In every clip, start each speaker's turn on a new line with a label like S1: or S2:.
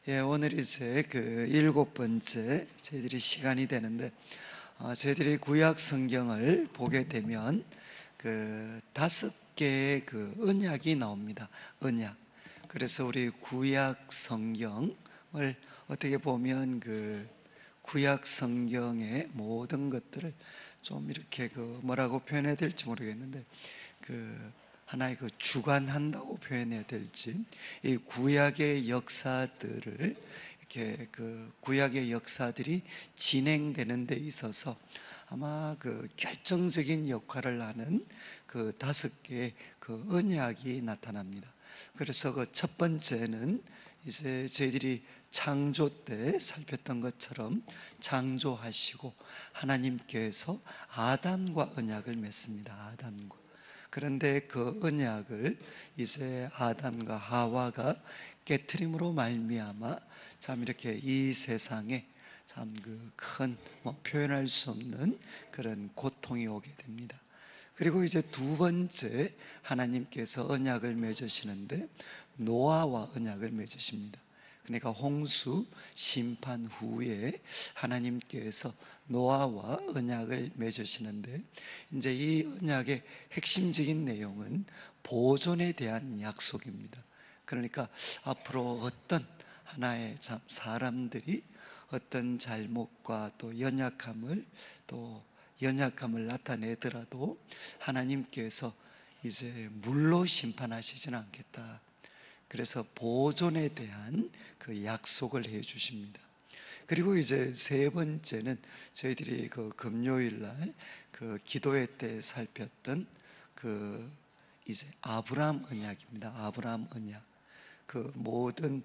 S1: 오늘 이제 그 7번째 저희들이 시간이 되는데, 저희들이 구약 성경을 보게 되면 그 5개의 그 언약이 나옵니다. 언약. 그래서 우리 구약 성경을 어떻게 보면 그 구약 성경의 모든 것들을 좀 이렇게 그 뭐라고 표현해야 될지 모르겠는데, 그 하나의 그 주관한다고 표현해야 될지, 이 구약의 역사들을 이렇게 그 구약의 역사들이 진행되는 데 있어서 아마 그 결정적인 역할을 하는 그 5개의 그 언약이 나타납니다. 그래서 그 첫 번째는 이제 저희들이 창조 때 살폈던 것처럼 창조하시고 하나님께서 아담과 언약을 맺습니다. 아담과. 그런데 그 언약을 이제 아담과 하와가 깨트림으로 말미암아 참 이렇게 이 세상에 참 그 큰 표현할 수 없는 그런 고통이 오게 됩니다. 그리고 이제 두 번째 하나님께서 언약을 맺으시는데 노아와 언약을 맺으십니다. 그러니까 홍수 심판 후에 하나님께서 노아와 언약을 맺으시는데, 이제 이 언약의 핵심적인 내용은 보존에 대한 약속입니다. 그러니까 앞으로 어떤 하나의 사람들이 어떤 잘못과 또 연약함을 나타내더라도 하나님께서 이제 물로 심판하시지는 않겠다. 그래서 보존에 대한 그 약속을 해 주십니다. 그리고 이제 세 번째는 저희들이 그 금요일 날 그 기도회 때 살폈던 그 이제 아브라함 언약입니다. 아브라함 언약. 그 모든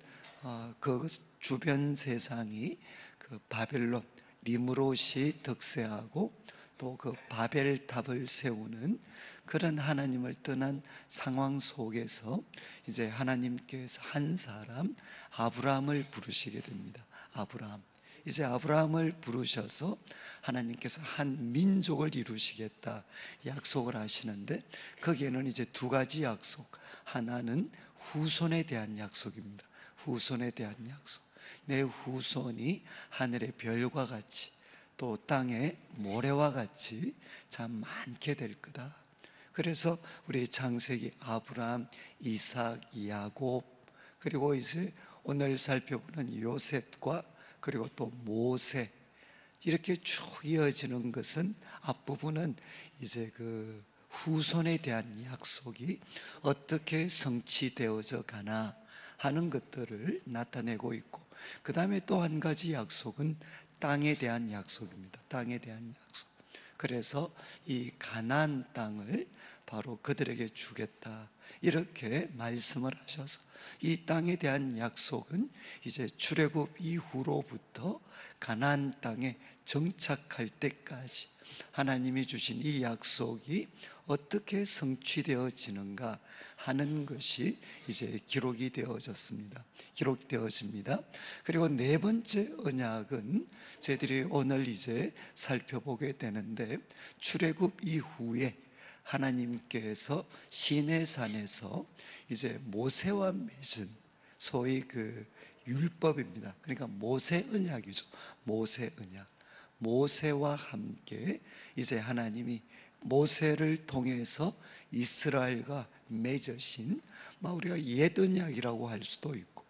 S1: 그 주변 세상이 그 바벨론 니므롯이 득세하고 또 그 바벨탑을 세우는 그런 하나님을 떠난 상황 속에서 이제 하나님께서 한 사람 아브라함을 부르시게 됩니다. 아브라함. 이제 아브라함을 부르셔서 하나님께서 한 민족을 이루시겠다 약속을 하시는데, 거기에는 이제 두 가지 약속. 하나는 후손에 대한 약속입니다. 후손에 대한 약속. 내 후손이 하늘의 별과 같이 또 땅의 모래와 같이 참 많게 될 거다. 그래서 우리 창세기 아브라함, 이삭, 야곱, 그리고 이제 오늘 살펴보는 요셉과 그리고 또 모세, 이렇게 쭉 이어지는 것은 앞부분은 이제 그 후손에 대한 약속이 어떻게 성취되어져 가나 하는 것들을 나타내고 있고, 그 다음에 또 한 가지 약속은 땅에 대한 약속입니다. 땅에 대한 약속. 그래서 이 가나안 땅을 바로 그들에게 주겠다 이렇게 말씀을 하셔서, 이 땅에 대한 약속은 이제 출애굽 이후로부터 가나안 땅에 정착할 때까지 하나님이 주신 이 약속이 어떻게 성취되어지는가 하는 것이 이제 기록이 되어졌습니다. 기록되어집니다. 그리고 네 번째 언약은 저희들이 오늘 이제 살펴보게 되는데, 출애굽 이후에 하나님께서 시내산에서 이제 모세와 맺은 소위 그 율법입니다. 그러니까 모세 언약이죠. 모세 언약. 모세와 함께 이제 하나님이 모세를 통해서 이스라엘과 맺으신, 우리가 옛 언약이라고 할 수도 있고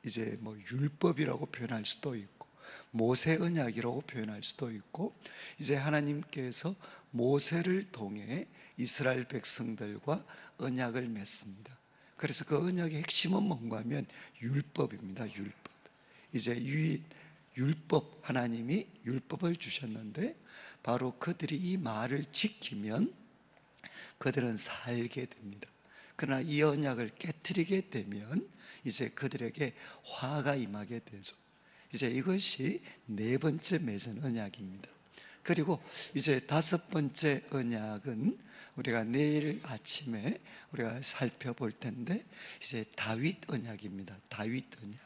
S1: 이제 율법이라고 표현할 수도 있고 모세 언약이라고 표현할 수도 있고, 이제 하나님께서 모세를 통해 이스라엘 백성들과 언약을 맺습니다. 그래서 그 언약의 핵심은 뭔가 하면 율법입니다. 율법. 이제 율법, 하나님이 율법을 주셨는데 바로 그들이 이 말을 지키면 그들은 살게 됩니다. 그러나 이 언약을 깨트리게 되면 이제 그들에게 화가 임하게 되죠. 이제 이것이 네 번째 맺은 언약입니다. 그리고 이제 다섯 번째 언약은 우리가 내일 아침에 우리가 살펴볼 텐데, 이제 다윗 언약입니다. 다윗 언약.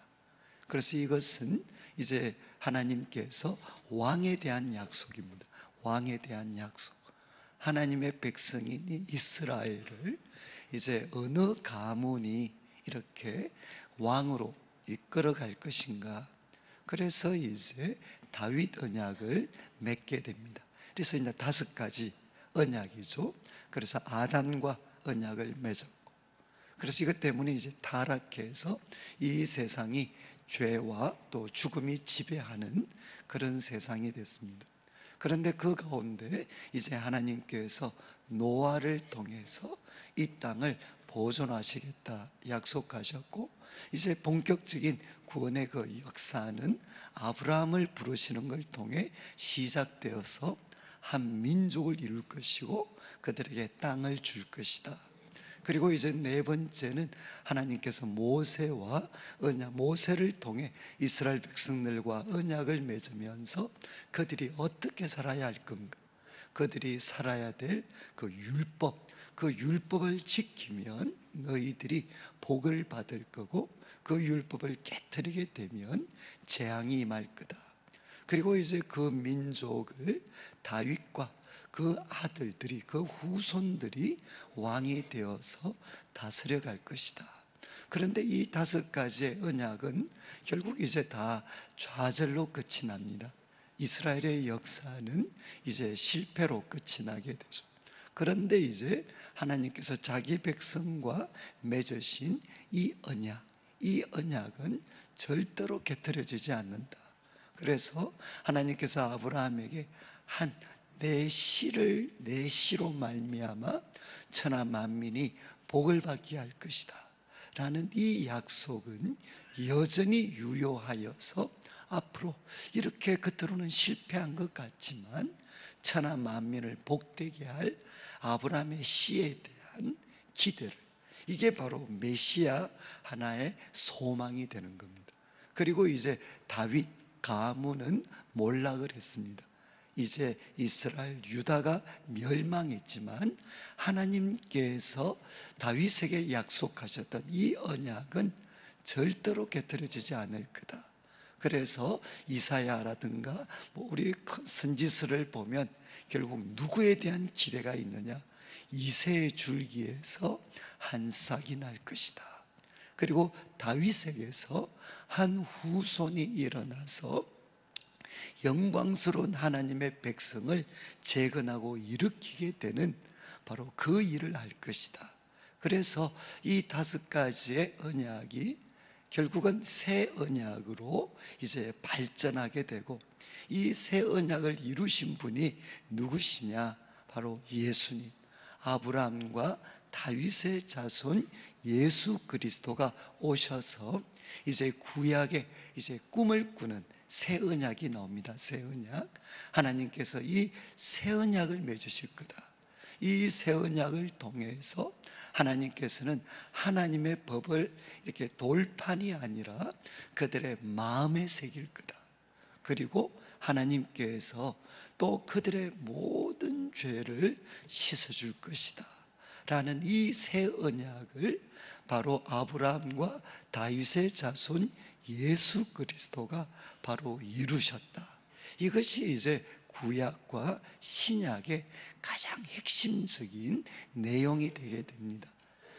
S1: 그래서 이것은 이제 하나님께서 왕에 대한 약속입니다. 왕에 대한 약속. 하나님의 백성인 이스라엘을 이제 어느 가문이 이렇게 왕으로 이끌어갈 것인가. 그래서 이제 다윗 언약을 맺게 됩니다. 그래서 이제 5가지 언약이죠. 그래서 아담과 언약을 맺었고, 그래서 이것 때문에 이제 타락해서 이 세상이 죄와 또 죽음이 지배하는 그런 세상이 됐습니다. 그런데 그 가운데 이제 하나님께서 노아를 통해서 이 땅을 보존하시겠다 약속하셨고, 이제 본격적인 구원의 그 역사는 아브라함을 부르시는 걸 통해 시작되어서 한 민족을 이룰 것이고 그들에게 땅을 줄 것이다. 그리고 이제 4번째는 하나님께서 모세를 통해 이스라엘 백성들과 언약을 맺으면서 그들이 어떻게 살아야 할 건가, 그들이 살아야 될 그 율법을 지키면 너희들이 복을 받을 거고 그 율법을 깨트리게 되면 재앙이 임할 거다. 그리고 이제 그 민족을 다윗과 그 아들들이, 그 후손들이 왕이 되어서 다스려 갈 것이다. 그런데 이 5가지의 언약은 결국 이제 다 좌절로 끝이 납니다. 이스라엘의 역사는 이제 실패로 끝이 나게 되죠. 그런데 이제 하나님께서 자기 백성과 맺으신 이 언약은 절대로 깨트려지지 않는다. 그래서 하나님께서 아브라함에게 내 씨로 말미암아 천하 만민이 복을 받게 할 것이다 라는 이 약속은 여전히 유효하여서 앞으로 이렇게 겉으로는 실패한 것 같지만 천하 만민을 복되게 할 아브라함의 씨에 대한 기대를, 이게 바로 메시아 하나의 소망이 되는 겁니다. 그리고 이제 다윗 가문은 몰락을 했습니다. 이제 이스라엘 유다가 멸망했지만 하나님께서 다윗에게 약속하셨던 이 언약은 절대로 깨트려지지 않을 거다. 그래서 이사야라든가 우리 선지서를 보면 결국 누구에 대한 기대가 있느냐, 이새의 줄기에서 한 싹이 날 것이다. 그리고 다윗에게서 한 후손이 일어나서 영광스러운 하나님의 백성을 재건하고 일으키게 되는 바로 그 일을 할 것이다. 그래서 이 5가지의 언약이 결국은 새 언약으로 이제 발전하게 되고, 이 새 언약을 이루신 분이 누구시냐? 바로 예수님, 아브라함과 다윗의 자손 예수 그리스도가 오셔서 이제 구약의 이제 꿈을 꾸는 새 언약이 나옵니다. 새 언약. 하나님께서 이 새 언약을 맺으실 거다. 이 새 언약을 통해서 하나님께서는 하나님의 법을 이렇게 돌판이 아니라 그들의 마음에 새길 거다. 그리고 하나님께서 또 그들의 모든 죄를 씻어줄 것이다 라는 이 새 언약을 바로 아브라함과 다윗의 자손 예수 그리스도가 바로 이루셨다. 이것이 이제 구약과 신약의 가장 핵심적인 내용이 되게 됩니다.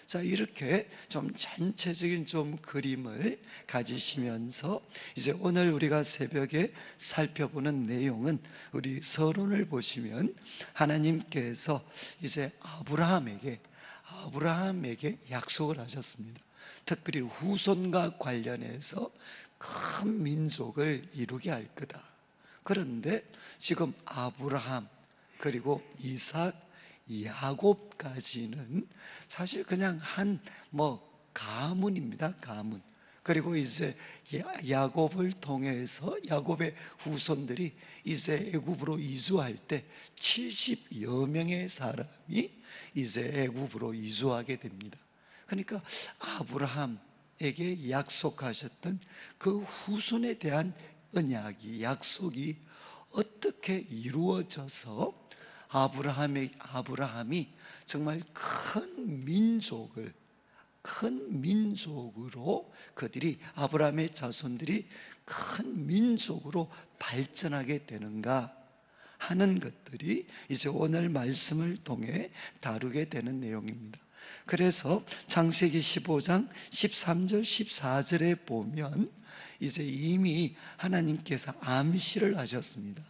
S1: 자, 이렇게 좀 전체적인 좀 그림을 가지시면서 이제 오늘 우리가 새벽에 살펴보는 내용은, 우리 서론을 보시면 하나님께서 이제 아브라함에게 약속을 하셨습니다. 특별히 후손과 관련해서 큰 민족을 이루게 할 거다. 그런데 지금 아브라함 그리고 이삭, 야곱까지는 사실 그냥 한 가문입니다. 가문. 그리고 이제 야곱을 통해서 야곱의 후손들이 이제 애굽으로 이주할 때 70여 명의 사람이 이제 애굽으로 이주하게 됩니다. 그러니까 아브라함에게 약속하셨던 그 후손에 대한 약속이 어떻게 이루어져서 아브라함이 정말 큰 민족으로 그들이, 아브라함의 자손들이 큰 민족으로 발전하게 되는가 하는 것들이 이제 오늘 말씀을 통해 다루게 되는 내용입니다. 그래서 창세기 15장 13절 14절에 보면 이제 이미 하나님께서 암시를 하셨습니다.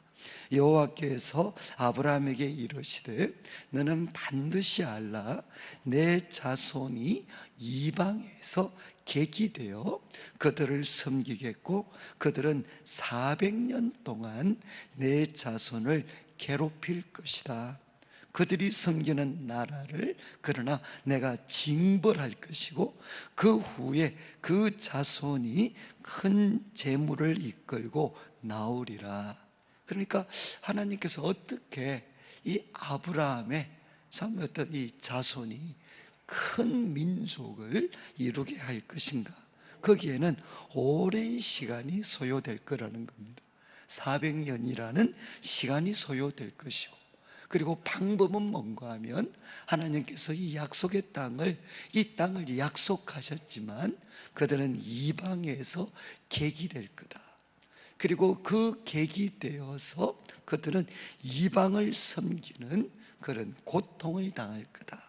S1: 여호와께서 아브라함에게 이르시되 너는 반드시 알라, 내 자손이 이방에서 객이 되어 그들을 섬기겠고 그들은 400년 동안 내 자손을 괴롭힐 것이다. 그들이 섬기는 나라를 그러나 내가 징벌할 것이고 그 후에 그 자손이 큰 재물을 이끌고 나오리라. 그러니까 하나님께서 어떻게 이 아브라함의 참 어떤 이 자손이 큰 민족을 이루게 할 것인가, 거기에는 오랜 시간이 소요될 거라는 겁니다. 400년이라는 시간이 소요될 것이고, 그리고 방법은 뭔가 하면 하나님께서 이 약속의 땅을, 이 땅을 약속하셨지만 그들은 이방에서 객이 될 거다. 그리고 그 객이 되어서 그들은 이방을 섬기는 그런 고통을 당할 거다.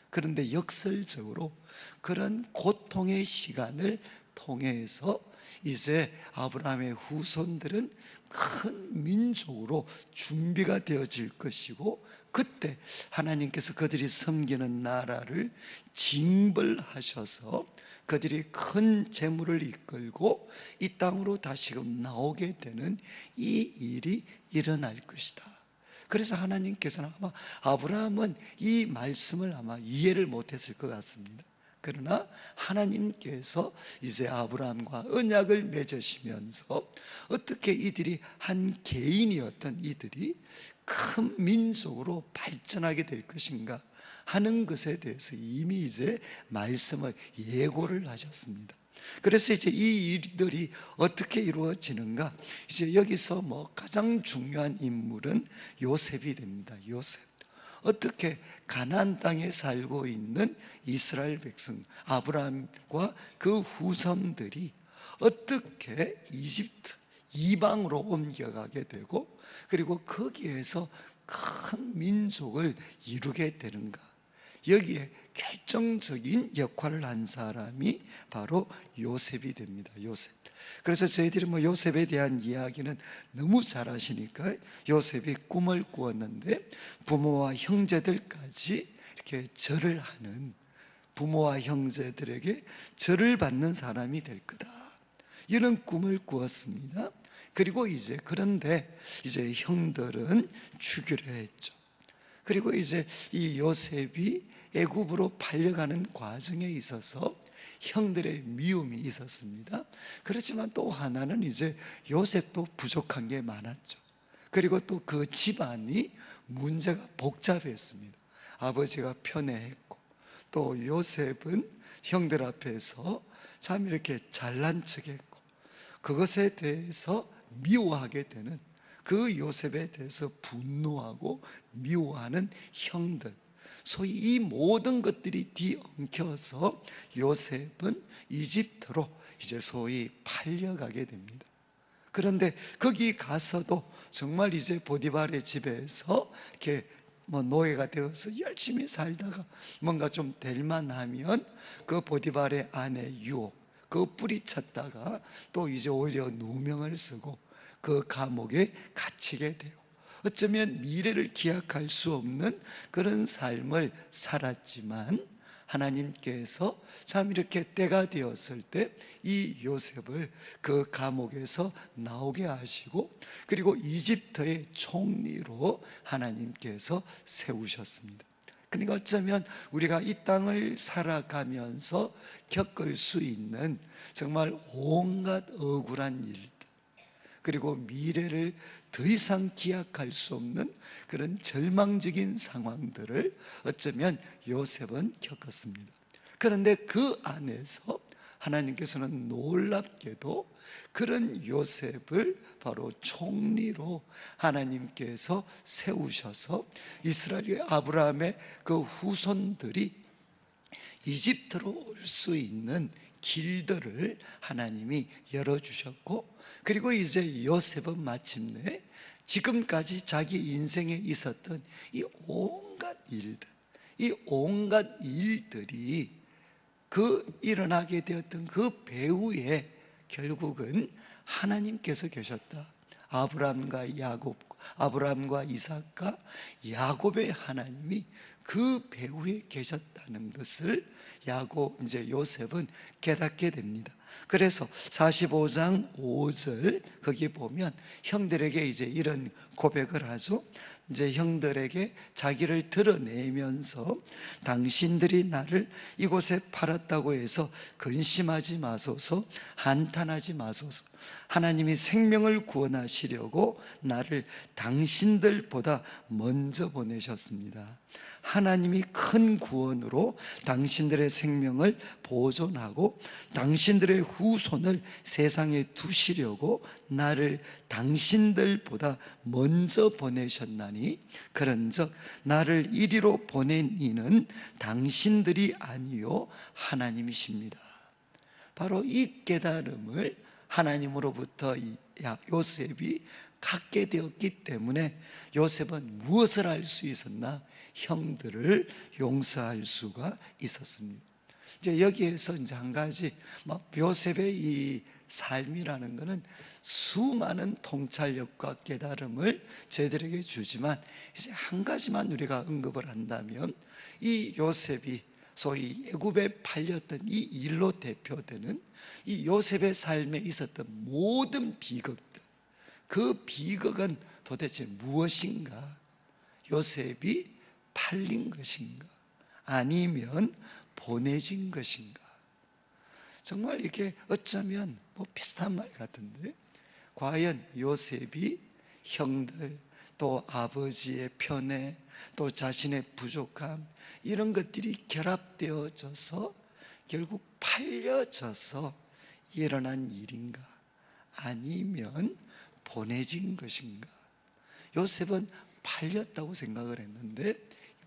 S1: 그런데 역설적으로 그런 고통의 시간을 통해서 이제 아브라함의 후손들은 큰 민족으로 준비가 되어질 것이고, 그때 하나님께서 그들이 섬기는 나라를 징벌하셔서 그들이 큰 재물을 이끌고 이 땅으로 다시금 나오게 되는 이 일이 일어날 것이다. 그래서 하나님께서는 아마 아브라함은 이 말씀을 아마 이해를 못했을 것 같습니다. 그러나 하나님께서 이제 아브라함과 언약을 맺으시면서 어떻게 이들이 한 개인이었던 이들이 큰 민족으로 발전하게 될 것인가 하는 것에 대해서 이미 이제 말씀을 예고를 하셨습니다. 그래서 이제 이 일들이 어떻게 이루어지는가, 이제 여기서 가장 중요한 인물은 요셉이 됩니다. 요셉. 어떻게 가나안 땅에 살고 있는 이스라엘 백성 아브라함과 그 후손들이 어떻게 이집트 이방으로 옮겨가게 되고, 그리고 거기에서 큰 민족을 이루게 되는가, 여기에 결정적인 역할을 한 사람이 바로 요셉이 됩니다. 요셉. 그래서 저희들이 요셉에 대한 이야기는 너무 잘 아시니까, 요셉이 꿈을 꾸었는데 부모와 형제들까지 이렇게 절을 하는, 부모와 형제들에게 절을 받는 사람이 될 거다, 이런 꿈을 꾸었습니다. 그리고 그런데 이제 형들은 죽이려 했죠. 그리고 이제 이 요셉이 애굽으로 팔려가는 과정에 있어서 형들의 미움이 있었습니다. 그렇지만 또 하나는 이제 요셉도 부족한 게 많았죠. 그리고 또 그 집안이 문제가 복잡했습니다. 아버지가 편애했고, 또 요셉은 형들 앞에서 참 이렇게 잘난 척했고, 그것에 대해서 미워하게 되는, 그 요셉에 대해서 분노하고 미워하는 형들, 소위 이 모든 것들이 뒤엉켜서 요셉은 이집트로 이제 소위 팔려가게 됩니다. 그런데 거기 가서도 정말 이제 보디발의 집에서 이렇게 노예가 되어서 열심히 살다가 뭔가 좀 될 만하면 그 보디발의 아내 유혹, 그 뿌리쳤다가 또 이제 오히려 누명을 쓰고 그 감옥에 갇히게 돼요. 어쩌면 미래를 기약할 수 없는 그런 삶을 살았지만, 하나님께서 참 이렇게 때가 되었을 때 이 요셉을 그 감옥에서 나오게 하시고, 그리고 이집트의 총리로 하나님께서 세우셨습니다. 그러니까 어쩌면 우리가 이 땅을 살아가면서 겪을 수 있는 정말 온갖 억울한 일들, 그리고 미래를 더 이상 기약할 수 없는 그런 절망적인 상황들을 어쩌면 요셉은 겪었습니다. 그런데 그 안에서 하나님께서는 놀랍게도 그런 요셉을 바로 총리로 하나님께서 세우셔서 이스라엘의 아브라함의 그 후손들이 이집트로 올 수 있는 길들을 하나님이 열어주셨고, 그리고 이제 요셉은 마침내 지금까지 자기 인생에 있었던 이 온갖 일들, 이 온갖 일들이 그 일어나게 되었던 그 배후에 결국은 하나님께서 계셨다. 아브라함과 야곱, 아브라함과 이삭과 야곱의 하나님이 그 배후에 계셨다는 것을 이제 요셉은 깨닫게 됩니다. 그래서 45장 5절 거기 보면 형들에게 이제 이런 고백을 하죠. 이제 형들에게 자기를 드러내면서 당신들이 나를 이곳에 팔았다고 해서 근심하지 마소서, 한탄하지 마소서. 하나님이 생명을 구원하시려고 나를 당신들보다 먼저 보내셨습니다. 하나님이 큰 구원으로 당신들의 생명을 보존하고 당신들의 후손을 세상에 두시려고 나를 당신들보다 먼저 보내셨나니, 그런즉 나를 이리로 보낸 이는 당신들이 아니요 하나님이십니다. 바로 이 깨달음을 하나님으로부터 요셉이 갖게 되었기 때문에 요셉은 무엇을 할 수 있었나? 형들을 용서할 수가 있었습니다. 이제 여기에서 이제 한 가지, 요셉의 이 삶이라는 것은 수많은 통찰력과 깨달음을 저희들에게 주지만, 이제 한 가지만 우리가 언급을 한다면, 이 요셉이 소위 애굽에 팔렸던 이 일로 대표되는 이 요셉의 삶에 있었던 모든 비극들, 그 비극은 도대체 무엇인가? 요셉이 팔린 것인가? 아니면 보내진 것인가? 정말 이렇게 어쩌면 비슷한 말 같은데, 과연 요셉이 형들, 또 아버지의 편애, 또 자신의 부족함, 이런 것들이 결합되어져서 결국 팔려져서 일어난 일인가? 아니면 보내진 것인가? 요셉은 팔렸다고 생각을 했는데,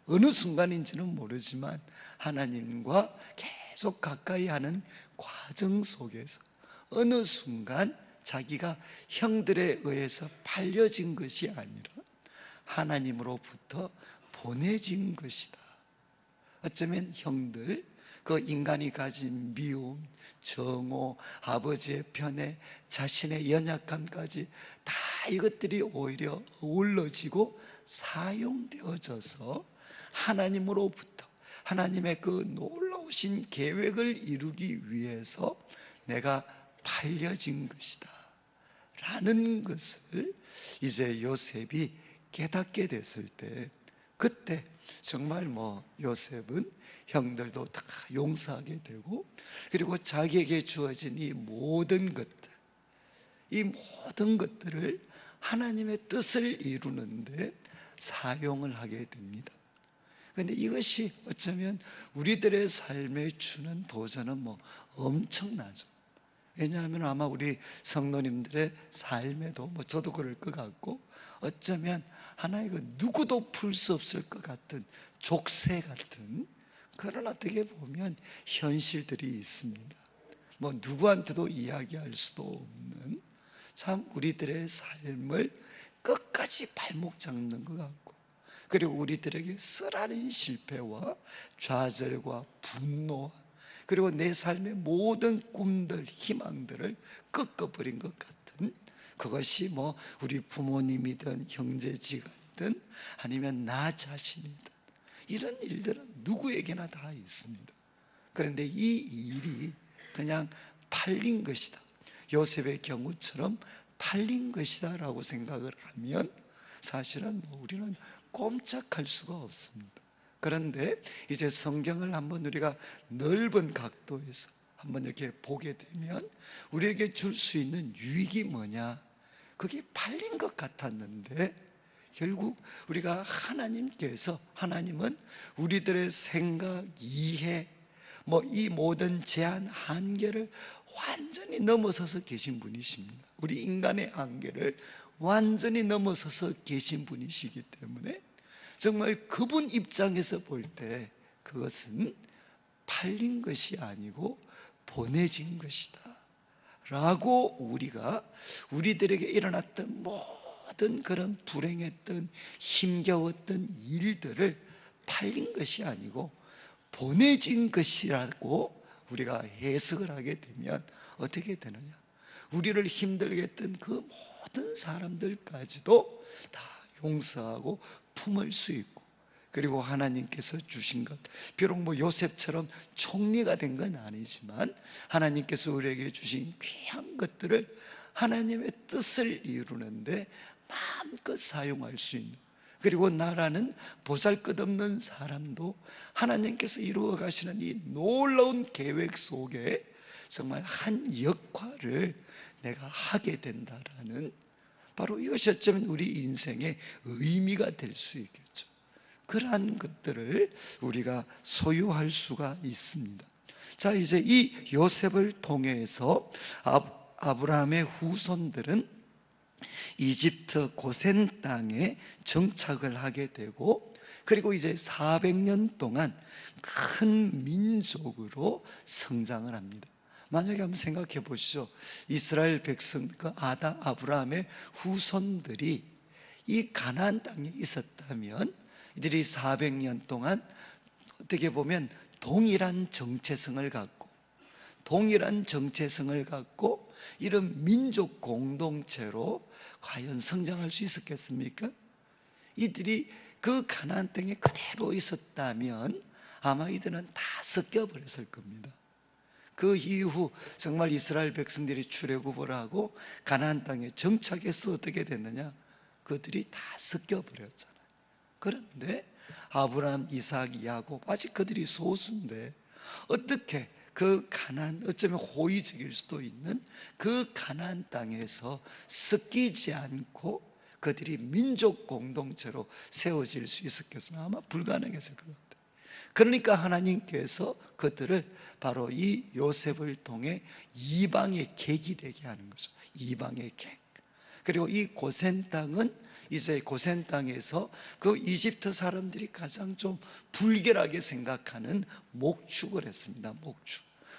S1: 어느 순간인지는 모르지만 하나님과 계속 가까이 하는 과정 속에서 어느 순간 자기가 형들에 의해서 팔려진 것이 아니라 하나님으로부터 보내진 것이다. 어쩌면 형들, 그 인간이 가진 미움, 정오, 아버지의 편애, 자신의 연약함까지 다 이것들이 오히려 어우러지고 사용되어져서 하나님으로부터 하나님의 그 놀라우신 계획을 이루기 위해서 내가 팔려진 것이다 라는 것을 이제 요셉이 깨닫게 됐을 때, 그때 정말 요셉은 형들도 다 용서하게 되고, 그리고 자기에게 주어진 이 모든 것들을 하나님의 뜻을 이루는데 사용을 하게 됩니다. 그런데 이것이 어쩌면 우리들의 삶에 주는 도전은 엄청나죠. 왜냐하면 아마 우리 성도님들의 삶에도 저도 그럴 것 같고, 어쩌면 하나의 누구도 풀 수 없을 것 같은 족쇄 같은 그런 어떻게 보면 현실들이 있습니다. 누구한테도 이야기할 수도 없는, 참 우리들의 삶을 끝까지 발목 잡는 것 같고, 그리고 우리들에게 쓰라린 실패와 좌절과 분노, 그리고 내 삶의 모든 꿈들, 희망들을 꺾어버린 것 같은, 그것이 우리 부모님이든 형제지간이든 아니면 나 자신이든, 이런 일들은 누구에게나 다 있습니다. 그런데 이 일이 그냥 팔린 것이다, 요셉의 경우처럼 팔린 것이다 라고 생각을 하면 사실은 우리는 꼼짝할 수가 없습니다. 그런데 이제 성경을 한번 우리가 넓은 각도에서 한번 이렇게 보게 되면 우리에게 줄 수 있는 유익이 뭐냐? 그게 팔린 것 같았는데, 결국 우리가 하나님은 우리들의 생각, 이해, 이 모든 제한, 한계를 완전히 넘어서서 계신 분이십니다. 우리 인간의 한계를 완전히 넘어서서 계신 분이시기 때문에 정말 그분 입장에서 볼 때 그것은 팔린 것이 아니고 보내진 것이다 라고, 우리가 우리들에게 일어났던 모든 그런 불행했던 힘겨웠던 일들을 팔린 것이 아니고 보내진 것이라고 우리가 해석을 하게 되면 어떻게 되느냐? 우리를 힘들게 했던 그 모든 사람들까지도 다 용서하고 품을 수 있고, 그리고 하나님께서 주신 것, 비록 뭐 요셉처럼 총리가 된 건 아니지만 하나님께서 우리에게 주신 귀한 것들을 하나님의 뜻을 이루는데 마음껏 사용할 수 있는, 그리고 나라는 보잘것없는 사람도 하나님께서 이루어 가시는 이 놀라운 계획 속에 정말 한 역할을 내가 하게 된다라는, 바로 이것이 어쩌면 우리 인생의 의미가 될 수 있겠죠. 그러한 것들을 우리가 소유할 수가 있습니다. 자, 이제 이 요셉을 통해서 아브라함의 후손들은 이집트 고센 땅에 정착을 하게 되고, 그리고 이제 400년 동안 큰 민족으로 성장을 합니다. 만약에 한번 생각해 보시죠. 이스라엘 백성, 아브라함의 후손들이 이 가나안 땅에 있었다면 이들이 400년 동안 어떻게 보면 동일한 정체성을 갖고 이런 민족 공동체로 과연 성장할 수 있었겠습니까? 이들이 그 가나안 땅에 그대로 있었다면 아마 이들은 다 섞여 버렸을 겁니다. 그 이후 정말 이스라엘 백성들이 출애굽을 하고 가나안 땅에 정착해서 어떻게 됐느냐? 그들이 다 섞여 버렸잖아요. 그런데 아브라함, 이삭, 야곱, 아직 그들이 소수인데 어떻게 그 가나안, 어쩌면 호의적일 수도 있는 그 가나안 땅에서 섞이지 않고 그들이 민족 공동체로 세워질 수 있었겠으면 아마 불가능했을 것 같아요. 그러니까 하나님께서 그들을 바로 이 요셉을 통해 이방의 객이 되게 하는 거죠. 이방의 객. 그리고 이 고센 땅은 이제 고센 땅에서 그 이집트 사람들이 가장 좀 불결하게 생각하는 목축을 했습니다.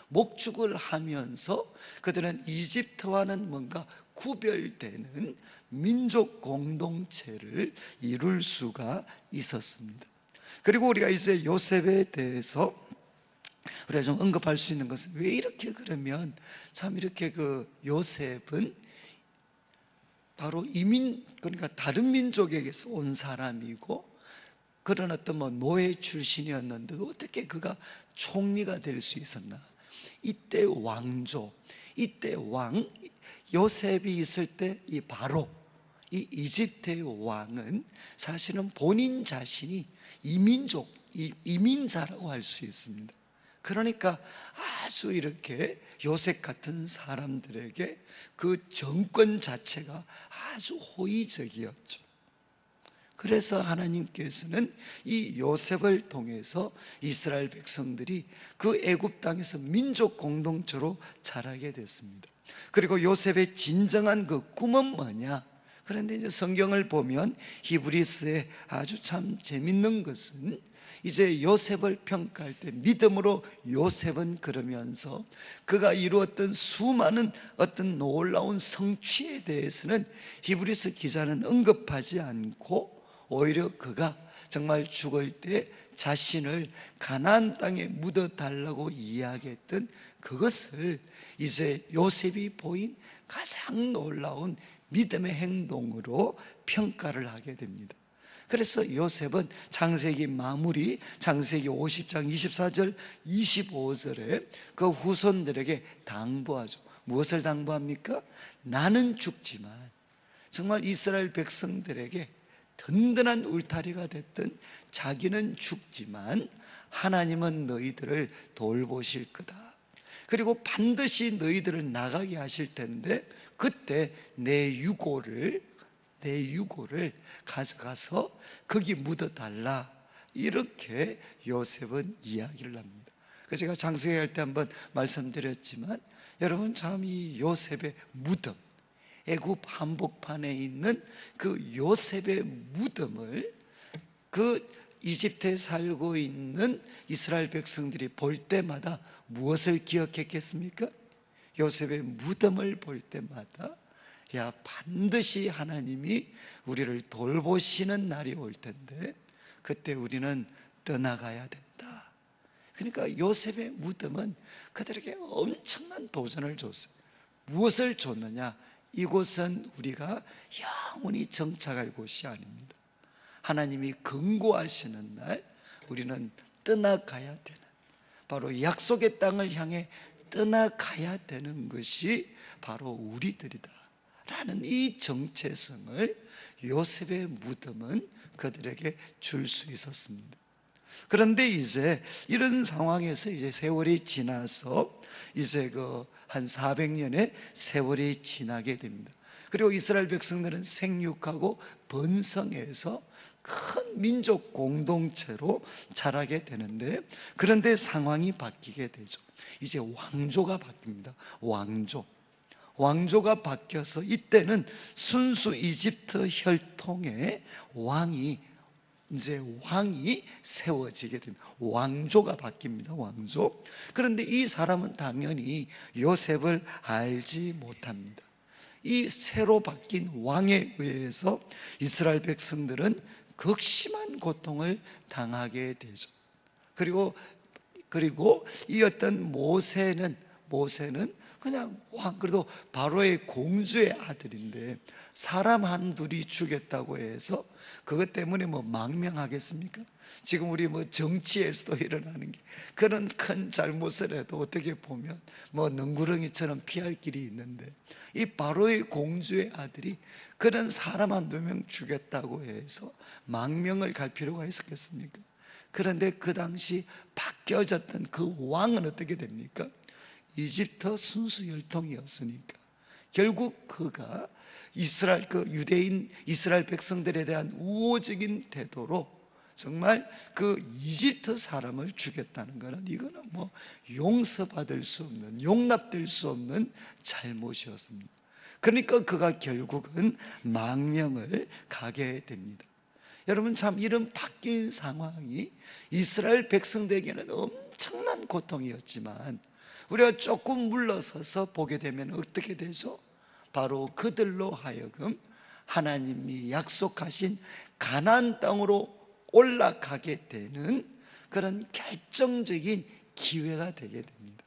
S1: 목축을 하면서 그들은 이집트와는 뭔가 구별되는 민족 공동체를 이룰 수가 있었습니다. 그리고 우리가 이제 요셉에 대해서 우리가 좀 언급할 수 있는 것은, 왜 이렇게 그러면 참 이렇게 그 요셉은 바로 이민, 그러니까 다른 민족에게서 온 사람이고 그런 어떤 뭐 노예 출신이었는데도 어떻게 그가 총리가 될 수 있었나? 이때 이때 왕 요셉이 있을 때 이 바로 이 이집트의 왕은 사실은 본인 자신이 이민자라고 할 수 있습니다. 그러니까 아주 이렇게 요셉 같은 사람들에게 그 정권 자체가 아주 호의적이었죠. 그래서 하나님께서는 이 요셉을 통해서 이스라엘 백성들이 그 애굽 땅에서 민족 공동체로 자라게 됐습니다. 그리고 요셉의 진정한 그 꿈은 뭐냐? 그런데 이제 성경을 보면 히브리서에 아주 참 재밌는 것은, 이제 요셉을 평가할 때 믿음으로 요셉은 그러면서 그가 이루었던 수많은 어떤 놀라운 성취에 대해서는 히브리서 기자는 언급하지 않고, 오히려 그가 정말 죽을 때 자신을 가나안 땅에 묻어달라고 이야기했던 그것을 이제 요셉이 보인 가장 놀라운 믿음의 행동으로 평가를 하게 됩니다. 그래서 요셉은 창세기 마무리, 창세기 50장 24절 25절에 그 후손들에게 당부하죠. 무엇을 당부합니까? 나는 죽지만, 정말 이스라엘 백성들에게 든든한 울타리가 됐던 자기는 죽지만 하나님은 너희들을 돌보실 거다. 그리고 반드시 너희들을 나가게 하실 텐데 그때 내 유고를 가져가서 거기 묻어달라. 이렇게 요셉은 이야기를 합니다. 제가 창세기 할 때 한번 말씀드렸지만, 여러분 참 이 요셉의 무덤, 애굽 한복판에 있는 그 요셉의 무덤을 그 이집트에 살고 있는 이스라엘 백성들이 볼 때마다 무엇을 기억했겠습니까? 요셉의 무덤을 볼 때마다, 야, 반드시 하나님이 우리를 돌보시는 날이 올 텐데 그때 우리는 떠나가야 된다. 그러니까 요셉의 무덤은 그들에게 엄청난 도전을 줬어요. 무엇을 줬느냐? 이곳은 우리가 영원히 정착할 곳이 아닙니다. 하나님이 경고하시는 날 우리는 떠나가야 되는, 바로 약속의 땅을 향해 떠나가야 되는 것이 바로 우리들이다 라는 이 정체성을 요셉의 무덤은 그들에게 줄 수 있었습니다. 그런데 이제 이런 상황에서 이제 세월이 지나서 이제 한 400년의 세월이 지나게 됩니다. 그리고 이스라엘 백성들은 생육하고 번성해서 큰 민족 공동체로 자라게 되는데, 그런데 상황이 바뀌게 되죠. 이제 왕조가 바뀝니다. 왕조가 바뀌어서 이때는 순수 이집트 혈통의 왕이 세워지게 됩니다. 왕조가 바뀝니다. 왕조. 그런데 이 사람은 당연히 요셉을 알지 못합니다. 이 새로 바뀐 왕에 의해서 이스라엘 백성들은 극심한 고통을 당하게 되죠. 그리고 이 어떤 모세는 그냥 그래도 바로의 공주의 아들인데 사람 한둘이 죽였다고 해서 그것 때문에 망명하겠습니까? 지금 우리 정치에서도 일어나는 게 그런 큰 잘못을 해도 어떻게 보면 능구렁이처럼 피할 길이 있는데, 이 바로의 공주의 아들이 그런 사람 한두 명 죽였다고 해서 망명을 갈 필요가 있었겠습니까? 그런데 그 당시 바뀌어졌던 그 왕은 어떻게 됩니까? 이집트 순수 혈통이었으니까 결국 그가 유대인 이스라엘 백성들에 대한 우호적인 태도로 정말 그 이집트 사람을 죽였다는 것은 이거는 용서받을 수 없는, 용납될 수 없는 잘못이었습니다. 그러니까 그가 결국은 망명을 가게 됩니다. 여러분, 참 이런 바뀐 상황이 이스라엘 백성들에게는 엄청난 고통이었지만 우리가 조금 물러서서 보게 되면 어떻게 되죠? 바로 그들로 하여금 하나님이 약속하신 가나안 땅으로 올라가게 되는 그런 결정적인 기회가 되게 됩니다.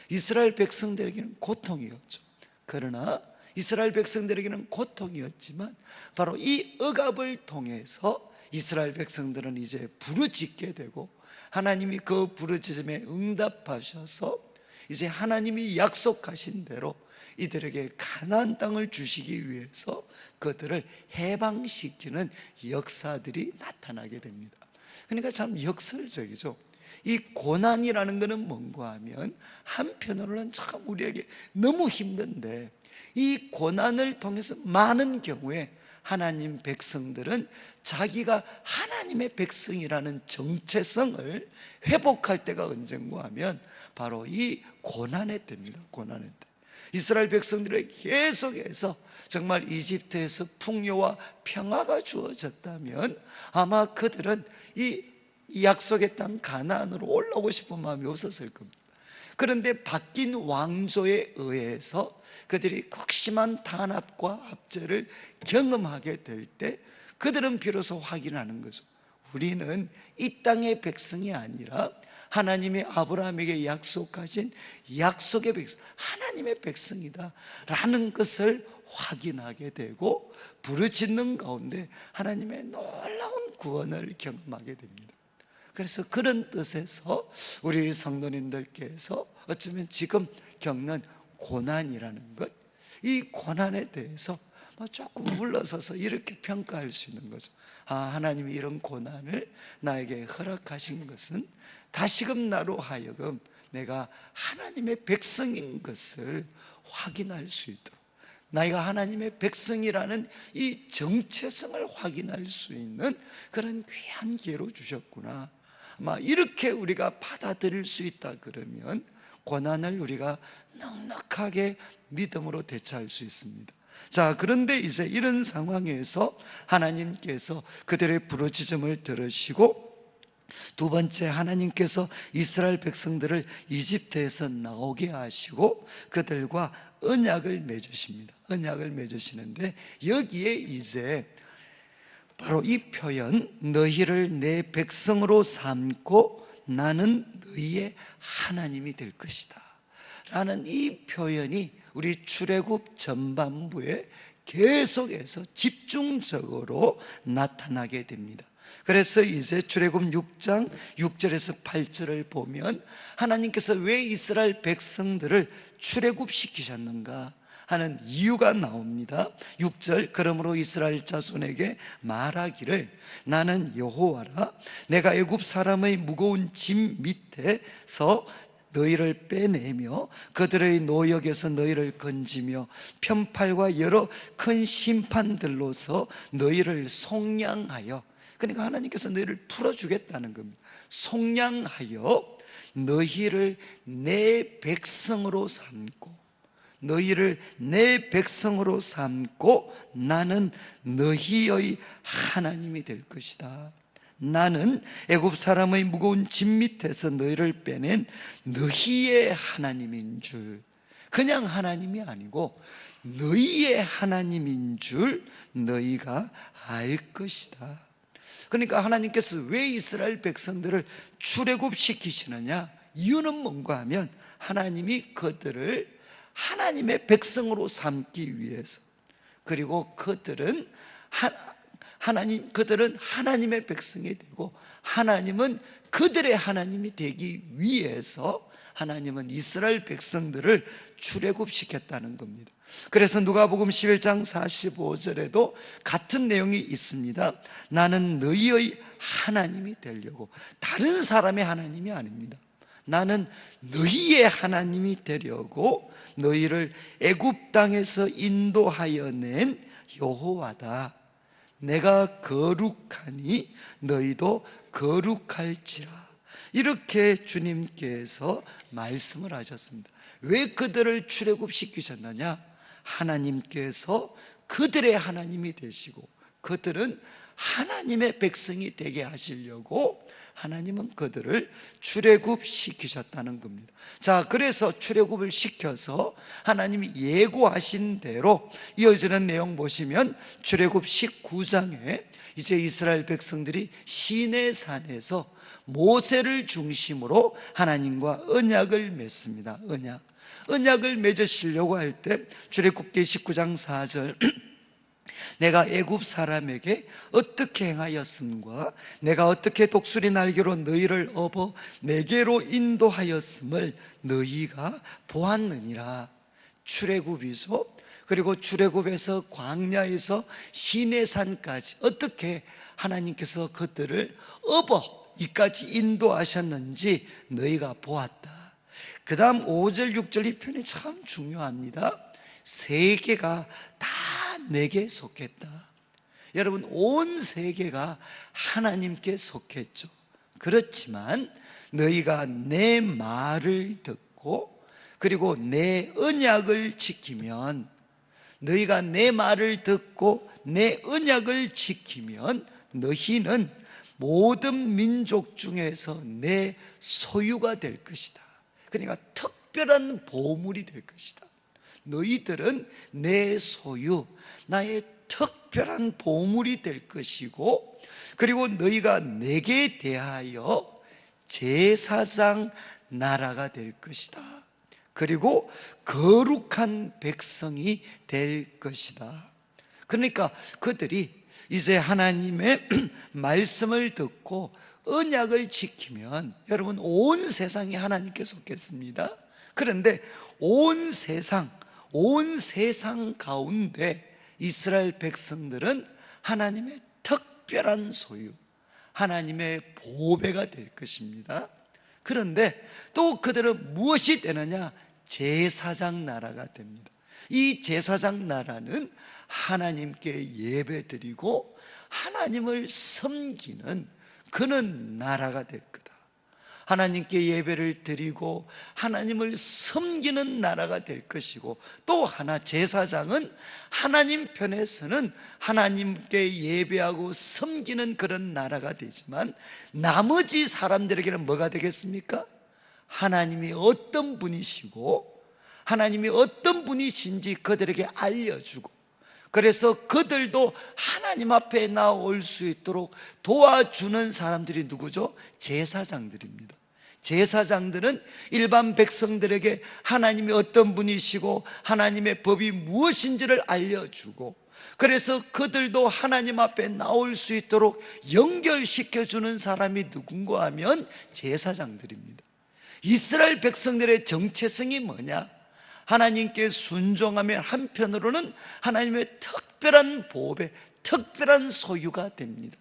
S1: 이스라엘 백성들에게는 고통이었죠. 그러나 이스라엘 백성들에게는 고통이었지만 바로 이 억압을 통해서 이스라엘 백성들은 이제 부르짖게 되고, 하나님이 그 부르짖음에 응답하셔서 이제 하나님이 약속하신 대로 이들에게 가나안 땅을 주시기 위해서 그들을 해방시키는 역사들이 나타나게 됩니다. 그러니까 참 역설적이죠. 이 고난이라는 것은 뭔가 하면 한편으로는 참 우리에게 너무 힘든데, 이 고난을 통해서 많은 경우에 하나님 백성들은 자기가 하나님의 백성이라는 정체성을 회복할 때가 언젠가 하면 바로 이 고난의 때입니다. 고난의 때. 이스라엘 백성들에게 계속해서 정말 이집트에서 풍요와 평화가 주어졌다면 아마 그들은 이 약속의 땅 가나안으로 올라오고 싶은 마음이 없었을 겁니다. 그런데 바뀐 왕조에 의해서 그들이 극심한 탄압과 압제를 경험하게 될 때 그들은 비로소 확인하는 거죠. 우리는 이 땅의 백성이 아니라 하나님이 아브라함에게 약속하신 약속의 백성, 하나님의 백성이다 라는 것을 확인하게 되고, 부르짖는 가운데 하나님의 놀라운 구원을 경험하게 됩니다. 그래서 그런 뜻에서 우리 성도님들께서 어쩌면 지금 겪는 고난이라는 것, 이 고난에 대해서 조금 물러서서 이렇게 평가할 수 있는 거죠. 하나님이 이런 고난을 나에게 허락하신 것은 다시금 나로 하여금 내가 하나님의 백성인 것을 확인할 수 있도록, 나이가 하나님의 백성이라는 이 정체성을 확인할 수 있는 그런 귀한 기회로 주셨구나, 아마 이렇게 우리가 받아들일 수 있다 그러면 고난을 우리가 넉넉하게 믿음으로 대처할 수 있습니다. 자, 그런데 이제 이런 상황에서 하나님께서 그들의 부르짖음을 들으시고, 두 번째, 하나님께서 이스라엘 백성들을 이집트에서 나오게 하시고 그들과 언약을 맺으십니다. 언약을 맺으시는데 여기에 이제 바로 이 표현, 너희를 내 백성으로 삼고 나는 너희의 하나님이 될 것이다 라는 이 표현이 우리 출애굽 전반부에 계속해서 집중적으로 나타나게 됩니다. 그래서 이제 출애굽 6장 6절에서 8절을 보면 하나님께서 왜 이스라엘 백성들을 출애굽시키셨는가 하는 이유가 나옵니다. 6절, 그러므로 이스라엘 자손에게 말하기를 나는 여호와라. 내가 애굽 사람의 무거운 짐 밑에서 너희를 빼내며 그들의 노역에서 너희를 건지며 편팔과 여러 큰 심판들로서 너희를 속량하여, 그러니까 하나님께서 너희를 풀어주겠다는 겁니다. 속량하여 너희를 내 백성으로 삼고, 너희를 내 백성으로 삼고 나는 너희의 하나님이 될 것이다. 나는 애굽 사람의 무거운 짐 밑에서 너희를 빼낸 너희의 하나님인 줄, 그냥 하나님이 아니고 너희의 하나님인 줄 너희가 알 것이다. 그러니까 하나님께서 왜 이스라엘 백성들을 출애굽시키시느냐, 이유는 뭔가 하면 하나님이 그들을 하나님의 백성으로 삼기 위해서, 그리고 그들은 하나님의 백성이 되고 하나님은 그들의 하나님이 되기 위해서 하나님은 이스라엘 백성들을 출애굽시켰다는 겁니다. 그래서 누가복음 11장 45절에도 같은 내용이 있습니다. 나는 너희의 하나님이 되려고, 다른 사람의 하나님이 아닙니다. 나는 너희의 하나님이 되려고 너희를 애굽 땅에서 인도하여 낸 여호와다. 내가 거룩하니 너희도 거룩할지라. 이렇게 주님께서 말씀을 하셨습니다. 왜 그들을 출애굽시키셨느냐? 하나님께서 그들의 하나님이 되시고 그들은 하나님의 백성이 되게 하시려고 하나님은 그들을 출애굽시키셨다는 겁니다. 자, 그래서 출애굽을 시켜서 하나님이 예고하신 대로 이어지는 내용 보시면 출애굽 19장에 이제 이스라엘 백성들이 시내산에서 모세를 중심으로 하나님과 언약을 맺습니다. 언약을 맺으시려고 할 때 출애굽기 19장 4절 내가 애굽 사람에게 어떻게 행하였음과 내가 어떻게 독수리 날개로 너희를 업어 내게로 인도하였음을 너희가 보았느니라. 출애굽이죠. 그리고 출애굽에서 광야에서 시내산까지 어떻게 하나님께서 그들을 업어 이까지 인도하셨는지 너희가 보았다. 그 다음 5절 6절 이 표현이 참 중요합니다. 세계가 다 내게 속했다. 여러분, 온 세계가 하나님께 속했죠. 그렇지만 너희가 내 말을 듣고 그리고 내 언약을 지키면, 너희가 내 말을 듣고 내 언약을 지키면 너희는 모든 민족 중에서 내 소유가 될 것이다. 그러니까 특별한 보물이 될 것이다. 너희들은 내 소유, 나의 특별한 보물이 될 것이고, 그리고 너희가 내게 대하여 제사장 나라가 될 것이다. 그리고 거룩한 백성이 될 것이다. 그러니까 그들이 이제 하나님의 말씀을 듣고 언약을 지키면, 여러분, 온 세상이 하나님께 속했습니다. 그런데 온 세상 가운데 이스라엘 백성들은 하나님의 특별한 소유, 하나님의 보배가 될 것입니다. 그런데 또 그들은 무엇이 되느냐? 제사장 나라가 됩니다. 이 제사장 나라는 하나님께 예배드리고 하나님을 섬기는 그런 나라가 될 거다. 하나님께 예배를 드리고 하나님을 섬기는 나라가 될 것이고, 또 하나 제사장은 하나님 편에서는 하나님께 예배하고 섬기는 그런 나라가 되지만, 나머지 사람들에게는 뭐가 되겠습니까? 하나님이 어떤 분이시고 하나님이 어떤 분이신지 그들에게 알려주고, 그래서 그들도 하나님 앞에 나올 수 있도록 도와주는 사람들이 누구죠? 제사장들입니다. 제사장들은 일반 백성들에게 하나님이 어떤 분이시고 하나님의 법이 무엇인지를 알려주고, 그래서 그들도 하나님 앞에 나올 수 있도록 연결시켜주는 사람이 누군가 하면 제사장들입니다. 이스라엘 백성들의 정체성이 뭐냐? 하나님께 순종하면 한편으로는 하나님의 특별한 보배, 특별한 소유가 됩니다.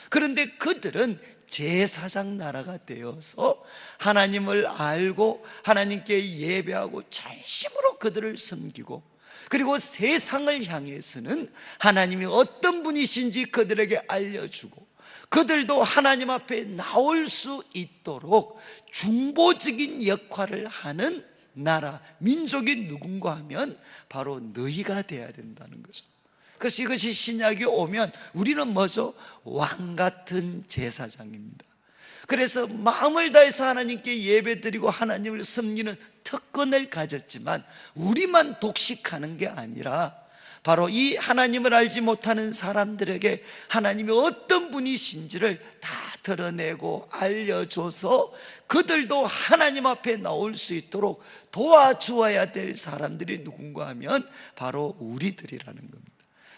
S1: 그런데 그들은 제사장 나라가 되어서 하나님을 알고 하나님께 예배하고 전심으로 그들을 섬기고, 그리고 세상을 향해서는 하나님이 어떤 분이신지 그들에게 알려주고, 그들도 하나님 앞에 나올 수 있도록 중보적인 역할을 하는 나라, 민족이 누군가 하면 바로 너희가 돼야 된다는 거죠. 그래서 이것이 신약이 오면 우리는 뭐죠? 왕 같은 제사장입니다. 그래서 마음을 다해서 하나님께 예배드리고 하나님을 섬기는 특권을 가졌지만 우리만 독식하는 게 아니라 바로 이 하나님을 알지 못하는 사람들에게 하나님이 어떤 분이신지를 다 드러내고 알려줘서 그들도 하나님 앞에 나올 수 있도록 도와주어야 될 사람들이 누군가 하면 바로 우리들이라는 겁니다.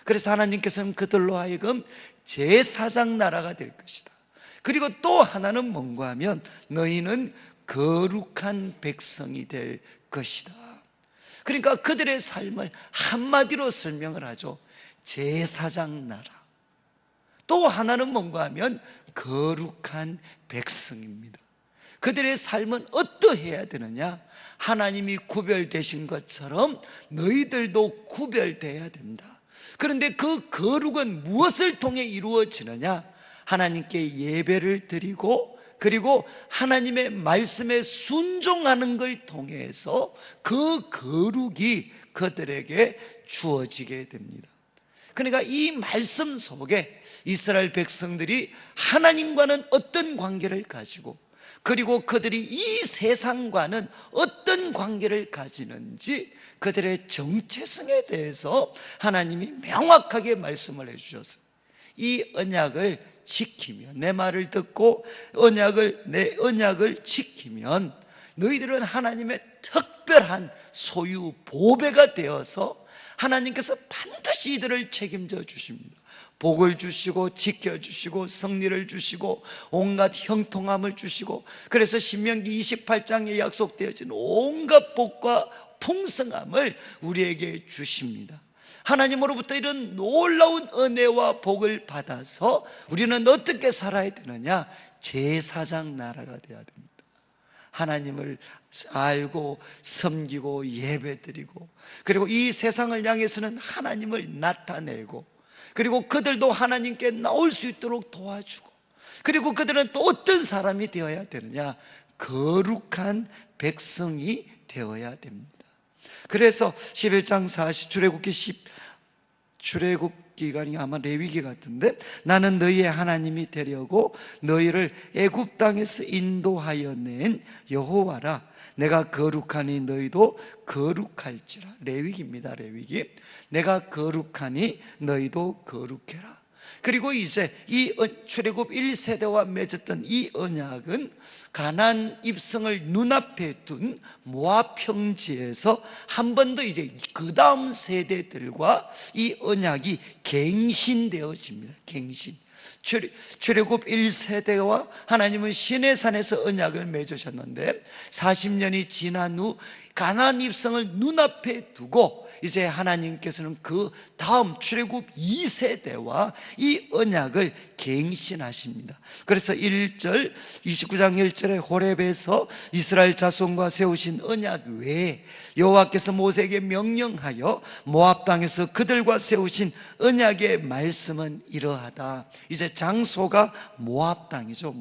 S1: 그래서 하나님께서는 그들로 하여금 제사장 나라가 될 것이다. 그리고 또 하나는 뭔가 하면 너희는 거룩한 백성이 될 것이다. 그러니까 그들의 삶을 한마디로 설명을 하죠. 제사장 나라. 또 하나는 뭔가 하면 거룩한 백성입니다. 그들의 삶은 어떠해야 되느냐? 하나님이 구별되신 것처럼 너희들도 구별되어야 된다. 그런데 그 거룩은 무엇을 통해 이루어지느냐? 하나님께 예배를 드리고, 그리고 하나님의 말씀에 순종하는 걸 통해서 그 거룩이 그들에게 주어지게 됩니다. 그러니까 이 말씀 속에 이스라엘 백성들이 하나님과는 어떤 관계를 가지고, 그리고 그들이 이 세상과는 어떤 관계를 가지는지 그들의 정체성에 대해서 하나님이 명확하게 말씀을 해주셨어요. 이 언약을 지키면, 내 말을 듣고 내 언약을 지키면 너희들은 하나님의 특별한 소유, 보배가 되어서 하나님께서 반드시 이들을 책임져 주십니다. 복을 주시고 지켜주시고 승리를 주시고 온갖 형통함을 주시고, 그래서 신명기 28장에 약속되어진 온갖 복과 풍성함을 우리에게 주십니다. 하나님으로부터 이런 놀라운 은혜와 복을 받아서 우리는 어떻게 살아야 되느냐? 제사장 나라가 되어야 됩니다. 하나님을 알고 섬기고 예배드리고, 그리고 이 세상을 향해서는 하나님을 나타내고, 그리고 그들도 하나님께 나올 수 있도록 도와주고, 그리고 그들은 또 어떤 사람이 되어야 되느냐? 거룩한 백성이 되어야 됩니다. 그래서 11장 40 출애굽기가 아마 레위기 같은데, 나는 너희의 하나님이 되려고 너희를 애굽 땅에서 인도하여 낸 여호와라. 내가 거룩하니 너희도 거룩할지라. 레위기입니다. 레위기. 내가 거룩하니 너희도 거룩해라. 그리고 이제 이 출애굽 1세대와 맺었던 이 언약은 가나안 입성을 눈앞에 둔 모압 평지에서 한 번 더 이제 그 다음 세대들과 이 언약이 갱신되어집니다. 갱신. 출애굽 1세대와 하나님은 시내산에서 언약을 맺으셨는데 40년이 지난 후 가나안 입성을 눈앞에 두고 이제 하나님께서는 그 다음 출애굽 2세대와 이 언약을 갱신하십니다. 그래서 1절 29장 1절에 호렙에서 이스라엘 자손과 세우신 언약 외에 여호와께서 모세에게 명령하여 모압 땅에서 그들과 세우신 언약의 말씀은 이러하다. 이제 장소가 모압 땅이죠.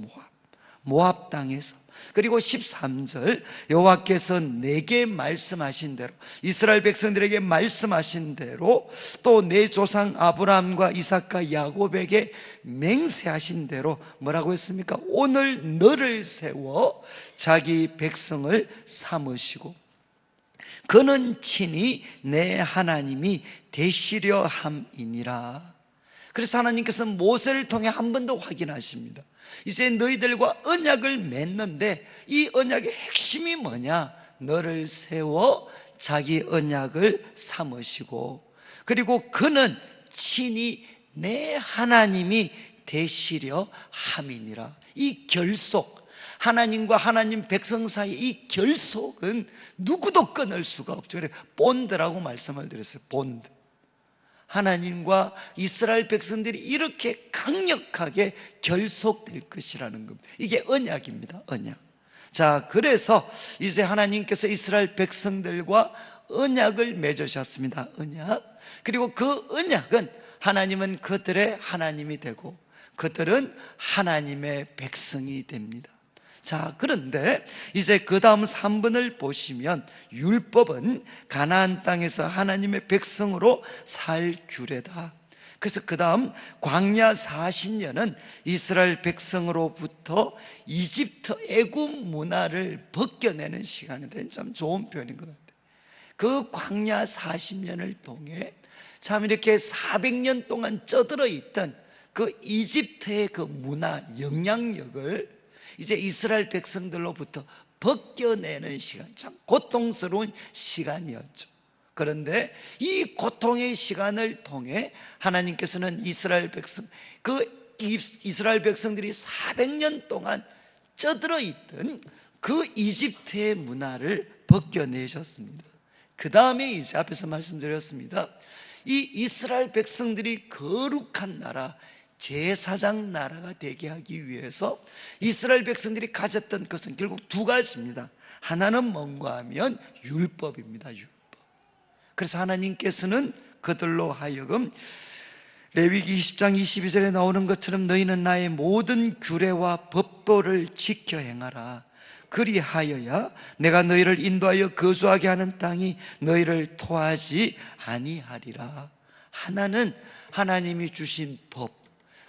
S1: 모압 땅에서. 그리고 13절 여호와께서 내게 말씀하신 대로, 이스라엘 백성들에게 말씀하신 대로 또 내 조상 아브라함과 이삭과 야곱에게 맹세하신 대로 뭐라고 했습니까? 오늘 너를 세워 자기 백성을 삼으시고 그는 친히 내 하나님이 되시려 함이니라. 그래서 하나님께서는 모세를 통해 한 번 더 확인하십니다. 이제 너희들과 언약을 맺는데 이 언약의 핵심이 뭐냐? 너를 세워 자기 언약을 삼으시고, 그리고 그는 친히 내 하나님이 되시려 함이니라. 이 결속, 하나님과 하나님 백성 사이 이 결속은 누구도 끊을 수가 없죠. 그래 본드라고 말씀을 드렸어요. 본드. 하나님과 이스라엘 백성들이 이렇게 강력하게 결속될 것이라는 겁니다. 이게 언약입니다. 언약. 자, 그래서 이제 하나님께서 이스라엘 백성들과 언약을 맺으셨습니다. 언약. 그리고 그 언약은 하나님은 그들의 하나님이 되고 그들은 하나님의 백성이 됩니다. 자, 그런데 이제 그 다음 3번을 보시면 율법은 가나안 땅에서 하나님의 백성으로 살 규례다. 그래서 그 다음 광야 40년은 이스라엘 백성으로부터 이집트 애굽 문화를 벗겨내는 시간인데 참 좋은 표현인 것 같아요. 그 광야 40년을 통해 참 이렇게 400년 동안 쩌들어 있던 그 이집트의 그 문화 영향력을 이제 이스라엘 백성들로부터 벗겨내는 시간, 참 고통스러운 시간이었죠. 그런데 이 고통의 시간을 통해 하나님께서는 이스라엘 백성들이 400년 동안 쩌들어 있던 그 이집트의 문화를 벗겨내셨습니다. 그 다음에 이제 앞에서 말씀드렸습니다. 이 이스라엘 백성들이 거룩한 나라, 제사장 나라가 되게 하기 위해서 이스라엘 백성들이 가졌던 것은 결국 두 가지입니다. 하나는 뭔가 하면 율법입니다. 율법. 그래서 하나님께서는 그들로 하여금 레위기 20장 22절에 나오는 것처럼 너희는 나의 모든 규례와 법도를 지켜 행하라. 그리하여야 내가 너희를 인도하여 거주하게 하는 땅이 너희를 토하지 아니하리라. 하나는 하나님이 주신 법,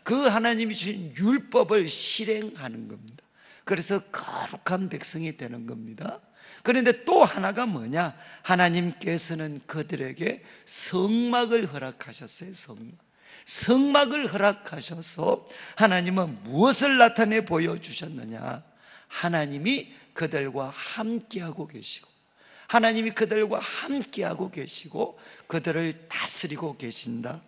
S1: 그 하나님이 주신 율법을 실행하는 겁니다. 그래서 거룩한 백성이 되는 겁니다. 그런데 또 하나가 뭐냐? 하나님께서는 그들에게 성막을 허락하셨어요. 성막을 허락하셔서 하나님은 무엇을 나타내 보여주셨느냐? 하나님이 그들과 함께하고 계시고, 하나님이 그들과 함께하고 계시고 그들을 다스리고 계신다.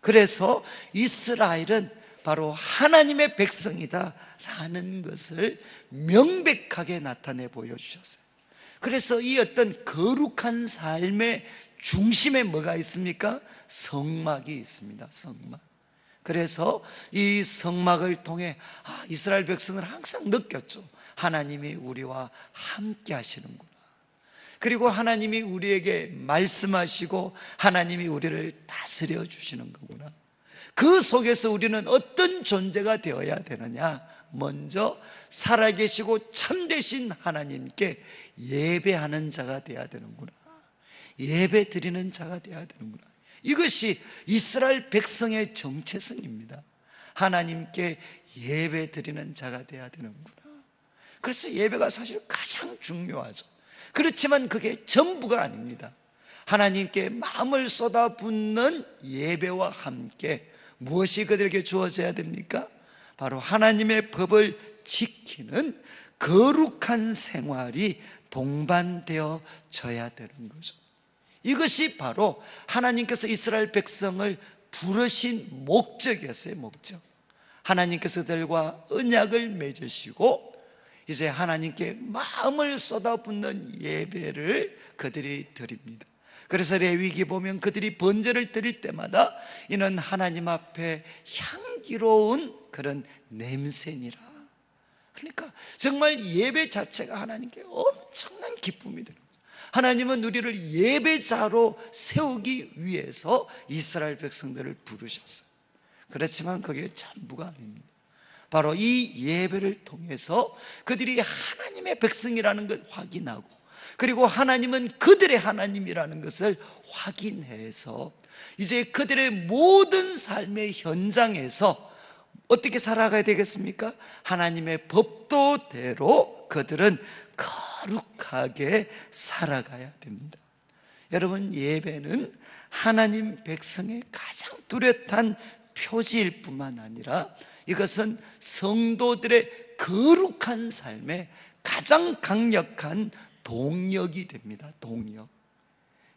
S1: 그래서 이스라엘은 바로 하나님의 백성이다 라는 것을 명백하게 나타내 보여주셨어요. 그래서 이 어떤 거룩한 삶의 중심에 뭐가 있습니까? 성막이 있습니다. 성막. 그래서 이 성막을 통해 이스라엘 백성은 항상 느꼈죠. 하나님이 우리와 함께 하시는구나. 그리고 하나님이 우리에게 말씀하시고 하나님이 우리를 다스려 주시는 거구나. 그 속에서 우리는 어떤 존재가 되어야 되느냐? 먼저 살아계시고 참되신 하나님께 예배하는 자가 되어야 되는구나. 예배 드리는 자가 되어야 되는구나. 이것이 이스라엘 백성의 정체성입니다. 하나님께 예배 드리는 자가 되어야 되는구나. 그래서 예배가 사실 가장 중요하죠. 그렇지만 그게 전부가 아닙니다. 하나님께 마음을 쏟아붓는 예배와 함께 무엇이 그들에게 주어져야 됩니까? 바로 하나님의 법을 지키는 거룩한 생활이 동반되어져야 되는 거죠. 이것이 바로 하나님께서 이스라엘 백성을 부르신 목적이었어요. 목적. 하나님께서 그들과 언약을 맺으시고 이제 하나님께 마음을 쏟아붓는 예배를 그들이 드립니다. 그래서 레위기 보면 그들이 번제를 드릴 때마다 이는 하나님 앞에 향기로운 그런 냄새니라. 그러니까 정말 예배 자체가 하나님께 엄청난 기쁨이 되는 거죠. 하나님은 우리를 예배자로 세우기 위해서 이스라엘 백성들을 부르셨어요. 그렇지만 그게 전부가 아닙니다. 바로 이 예배를 통해서 그들이 하나님의 백성이라는 것 확인하고, 그리고 하나님은 그들의 하나님이라는 것을 확인해서 이제 그들의 모든 삶의 현장에서 어떻게 살아가야 되겠습니까? 하나님의 법도대로 그들은 거룩하게 살아가야 됩니다. 여러분, 예배는 하나님 백성의 가장 뚜렷한 표지일 뿐만 아니라 이것은 성도들의 거룩한 삶의 가장 강력한 동력이 됩니다. 동력.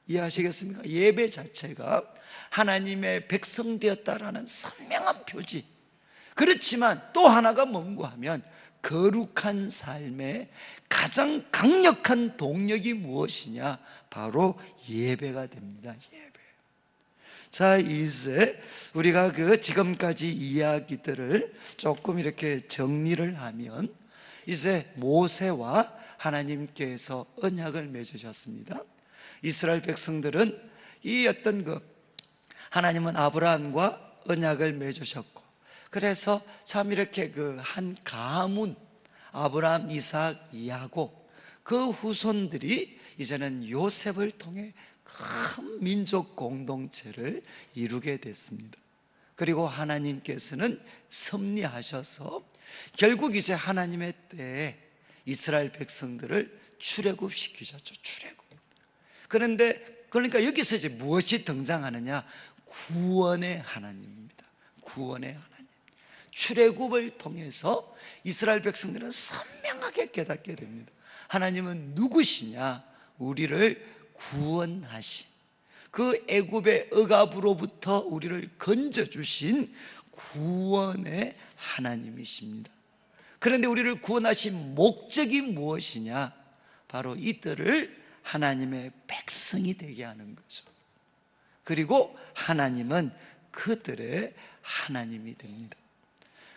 S1: 이해하시겠습니까? 예배 자체가 하나님의 백성 되었다라는 선명한 표지. 그렇지만 또 하나가 뭔가 하면 거룩한 삶의 가장 강력한 동력이 무엇이냐? 바로 예배가 됩니다. 예배. 자, 이제 우리가 지금까지 이야기들을 조금 이렇게 정리를 하면, 이제 모세와 하나님께서 언약을 맺으셨습니다. 이스라엘 백성들은 이 하나님은 아브라함과 언약을 맺으셨고, 그래서 참 이렇게 한 가문, 아브라함, 이삭, 야곱, 그 후손들이 이제는 요셉을 통해 큰 민족 공동체를 이루게 됐습니다. 그리고 하나님께서는 섭리하셔서 결국 이제 하나님의 때에 이스라엘 백성들을 출애굽시키셨죠. 출애굽. 그러니까 여기서 이제 무엇이 등장하느냐? 구원의 하나님입니다. 구원의 하나님. 출애굽을 통해서 이스라엘 백성들은 선명하게 깨닫게 됩니다. 하나님은 누구시냐? 우리를 구원하신, 그 애굽의 억압으로부터 우리를 건져주신 구원의 하나님이십니다. 그런데 우리를 구원하신 목적이 무엇이냐? 바로 이들을 하나님의 백성이 되게 하는 거죠. 그리고 하나님은 그들의 하나님이 됩니다.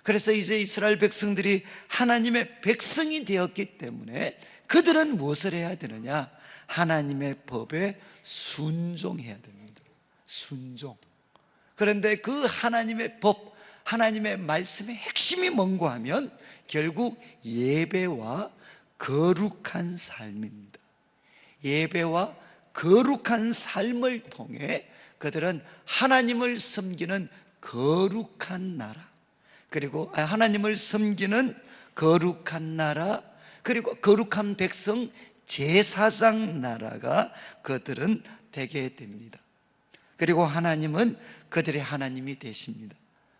S1: 그래서 이제 이스라엘 백성들이 하나님의 백성이 되었기 때문에 그들은 무엇을 해야 되느냐? 하나님의 법에 순종해야 됩니다. 순종. 그런데 그 하나님의 법, 하나님의 말씀의 핵심이 뭔가 하면 결국 예배와 거룩한 삶입니다. 예배와 거룩한 삶을 통해 그들은 하나님을 섬기는 거룩한 나라, 그리고 하나님을 섬기는 거룩한 나라, 그리고 거룩한 백성, 제사장 나라가 그들은 되게 됩니다. 그리고 하나님은 그들의 하나님이 되십니다.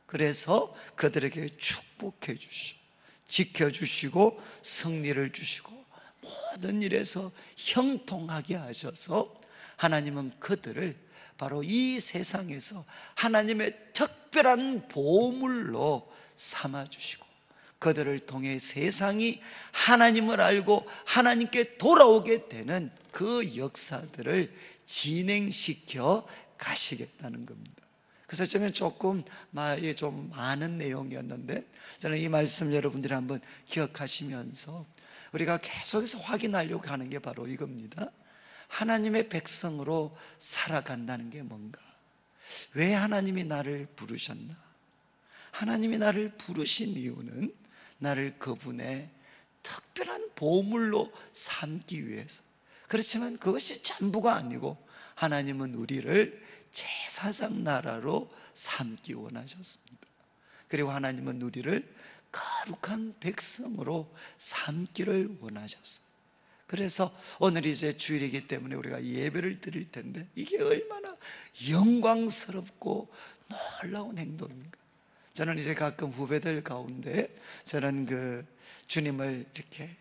S1: 그래서 그들에게 축복해 주시고 지켜주시고 승리를 주시고 모든 일에서 형통하게 하셔서 하나님은 그들을 바로 이 세상에서 하나님의 특별한 보물로 삼아주시고 그들을 통해 세상이 하나님을 알고 하나님께 돌아오게 되는 그 역사들을 진행시켜 가시겠다는 겁니다. 그래서 저는 조금 좀 많은 내용이었는데 저는 이 말씀 여러분들이 한번 기억하시면서 우리가 계속해서 확인하려고 하는 게 바로 이겁니다. 하나님의 백성으로 살아간다는 게 뭔가? 왜 하나님이 나를 부르셨나? 하나님이 나를 부르신 이유는 나를 그분의 특별한 보물로 삼기 위해서. 그렇지만 그것이 전부가 아니고 하나님은 우리를 제사장 나라로 삼기 원하셨습니다. 그리고 하나님은 우리를 거룩한 백성으로 삼기를 원하셨어요. 그래서 오늘 이제 주일이기 때문에 우리가 예배를 드릴 텐데 이게 얼마나 영광스럽고 놀라운 행동인가. 저는 이제 가끔 후배들 가운데 저는 주님을 이렇게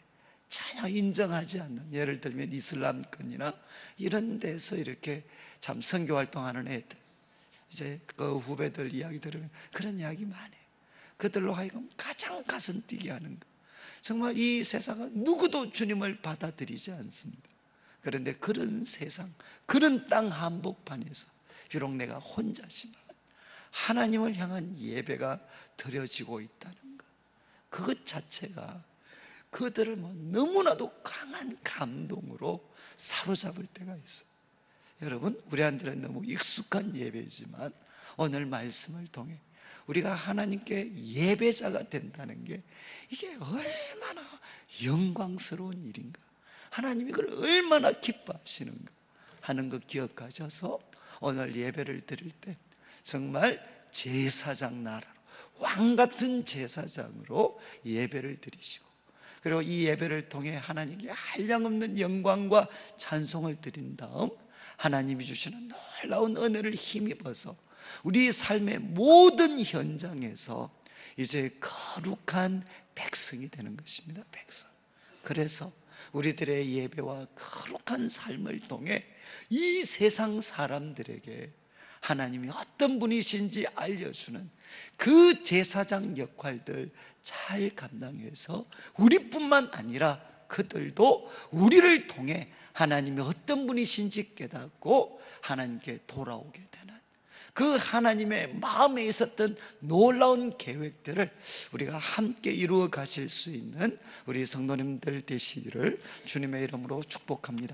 S1: 전혀 인정하지 않는, 예를 들면 이슬람권이나 이런 데서 이렇게 참 선교 활동하는 애들, 이제 그 후배들 이야기 들으면 그런 이야기 많이 해요. 그들로 하여금 가장 가슴 뛰게 하는 것. 정말 이 세상은 누구도 주님을 받아들이지 않습니다. 그런데 그런 세상, 그런 땅 한복판에서 비록 내가 혼자지만 하나님을 향한 예배가 드려지고 있다는 것, 그것 자체가 그들을 너무나도 강한 감동으로 사로잡을 때가 있어요. 여러분, 우리한테는 너무 익숙한 예배지만 오늘 말씀을 통해 우리가 하나님께 예배자가 된다는 게 이게 얼마나 영광스러운 일인가, 하나님이 그걸 얼마나 기뻐하시는가 하는 거 기억하셔서 오늘 예배를 드릴 때 정말 제사장 나라로, 왕같은 제사장으로 예배를 드리시고, 그리고 이 예배를 통해 하나님께 한량없는 영광과 찬송을 드린 다음 하나님이 주시는 놀라운 은혜를 힘입어서 우리 삶의 모든 현장에서 이제 거룩한 백성이 되는 것입니다. 백성. 그래서 우리들의 예배와 거룩한 삶을 통해 이 세상 사람들에게 하나님이 어떤 분이신지 알려주는 그 제사장 역할들 잘 감당해서 우리뿐만 아니라 그들도 우리를 통해 하나님이 어떤 분이신지 깨닫고 하나님께 돌아오게 되는 그 하나님의 마음에 있었던 놀라운 계획들을 우리가 함께 이루어 가실 수 있는 우리 성도님들 되시기를 주님의 이름으로 축복합니다.